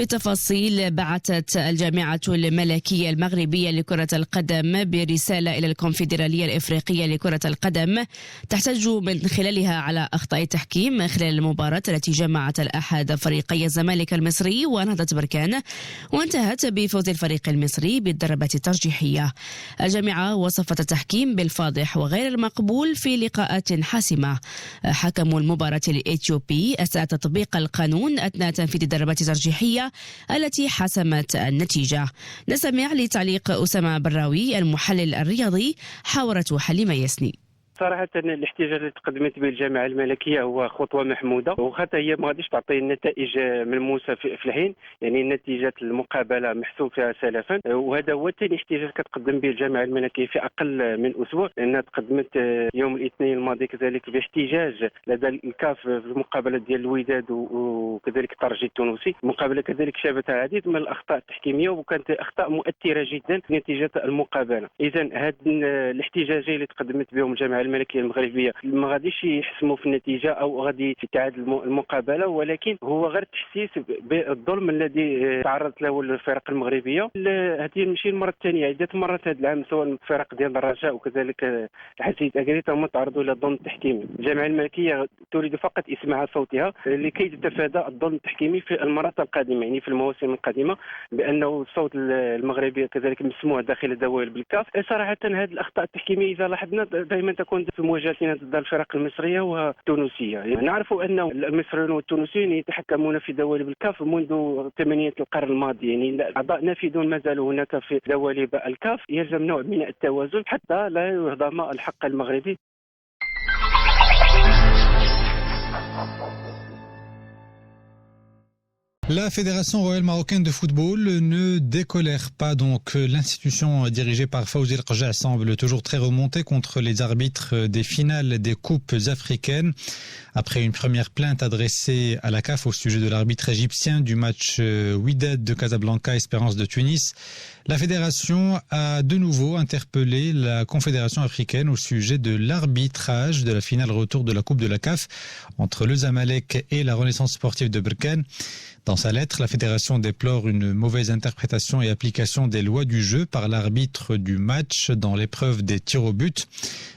في تفاصيل، بعثت الجامعة الملكية المغربية لكرة القدم برسالة إلى الكونفدرالية الإفريقية لكرة القدم تحتج من خلالها على أخطاء التحكيم خلال المباراة التي جمعت الأحد فريقي الزمالك المصري ونهضة بركان، وانتهت بفوز الفريق المصري بالضربات الترجيحية. الجامعة وصفت التحكيم بالفاضح وغير المقبول في لقاءات حاسمة. حكم المباراة الإثيوبي أساء تطبيق القانون أثناء تنفيذ الضربات الترجيحية التي حسمت النتيجة. نستمع لتعليق أسامة براوي المحلل الرياضي، حاورته حليمة ياسني. صراحة الاحتجاج اللي تقدمت به الجامعة الملكية هو خطوة محمودة، وحتى هي ما غاديش تعطي النتائج ملموسة في الحين، يعني نتيجة المقابلة محسوب فيها سلفا، وهذا هو ثاني احتجاج كتقدم به الجامعة الملكية في أقل من أسبوع، لأنها تقدمت يوم الاثنين الماضي كذلك باحتجاج لدى الكاف في المقابلة ديال الوداد وكذلك الترجي التونسي. المقابلة كذلك شابتها العديد من الأخطاء التحكيمية وكانت أخطاء مؤثرة جدا نتيجة المقابلة. إذا هاد الاحتجاجين اللي تقدمت بهم الجامعة الملكية المغربية ما غاديش يحسموا في النتيجة أو غادي تتعادل المقابلة، ولكن هو غير تحسيس بالظلم الذي تعرضت له الفرق المغربية. هذه ماشي المرة الثانية، عدة مرات هذا العام سواء الفرق ديال الرجاء وكذلك الحسيد أكريت هما تعرضوا إلى الظلم التحكيمي. الجامعة الملكية تريد فقط إسماع صوتها لكي تتفادى الظلم التحكيمي في المرات القادمة، يعني في المواسم القادمة، بأنه الصوت المغربي كذلك مسموع داخل الدوائر بالكاف. صراحة هذه الأخطاء التحكيمية إذا لاحظنا دائما تكون في مواجهتنا ضد الفرق المصرية والتونسية. يعني نعرف أن المصريون والتونسيين يتحكمون في دواليب الكاف منذ ثمانينات القرن الماضي، يعني الأعضاء نافذون ما زالوا هناك في دواليب الكاف. يلزم نوع من التوازن حتى لا يهضم الحق المغربي. La Fédération royale marocaine de football ne décolère pas. Donc, l'institution dirigée par Fawzi El Qarja semble toujours très remontée contre les arbitres des finales des coupes africaines. Après une première plainte adressée à la CAF au sujet de l'arbitre égyptien du match Wydad de Casablanca, Espérance de Tunis, la fédération a de nouveau interpellé la Confédération africaine au sujet de l'arbitrage de la finale retour de la Coupe de la CAF entre le Zamalek et la Renaissance sportive de Berkane. Dans sa lettre, la fédération déplore une mauvaise interprétation et application des lois du jeu par l'arbitre du match dans l'épreuve des tirs au but.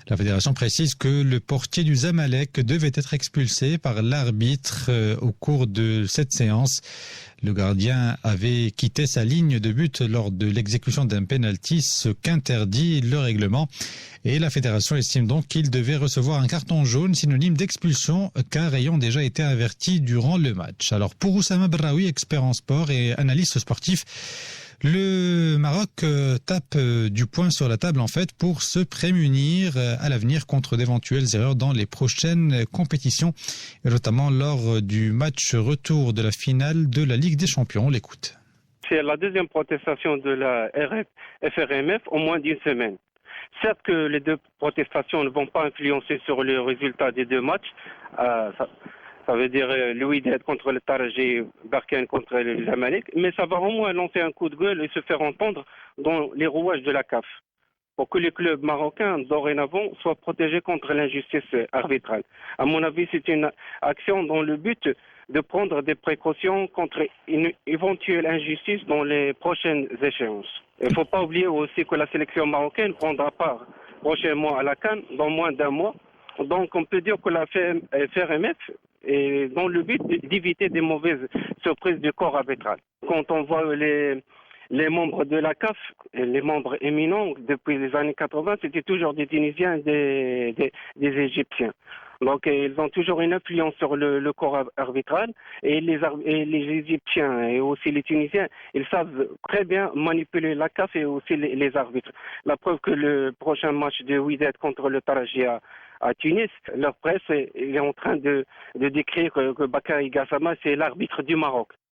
La fédération précise que le portier du Zamalek devait être expulsé par l'arbitre au cours de cette séance. Le gardien avait quitté sa ligne de but lors de l'exécution d'un penalty, ce qu'interdit le règlement. Et la fédération estime donc qu'il devait recevoir un carton jaune, synonyme d'expulsion, car ayant déjà été averti durant le match. Alors pour Oussama Braoui, expert en sport et analyste sportif, le Maroc tape du poing sur la table en fait pour se prémunir à l'avenir contre d'éventuelles erreurs dans les prochaines compétitions, et notamment lors du match retour de la finale de la Ligue des Champions. On l'écoute. C'est la deuxième protestation de la FRMF en moins d'une semaine. Certes que les deux protestations ne vont pas influencer sur le résultat des deux matchs. Ça veut dire le Wydad contre le Tarji, Berkane contre le Zamalek, mais ça va au moins lancer un coup de gueule et se faire entendre dans les rouages de la CAF, pour que les clubs marocains, dorénavant, soient protégés contre l'injustice arbitrale. À mon avis, c'est une action dans le but de prendre des précautions contre une éventuelle injustice dans les prochaines échéances. Il ne faut pas oublier aussi que la sélection marocaine prendra part prochainement à la CAN dans moins d'un mois. Donc on peut dire que la FRMF est dans le but d'éviter des mauvaises surprises du corps arbitral. Quand on voit les membres de la CAF, les membres éminents depuis les années 80, c'était toujours des Tunisiens, des Égyptiens. Donc ils ont toujours une influence sur le corps arbitral, et les Égyptiens et aussi les Tunisiens, ils savent très bien manipuler la CAF et aussi les arbitres. La preuve que le prochain match de Wydad contre le Tarji à Tunis, leur presse est en train de décrire que Bakary Gassama c'est l'arbitre du Maroc.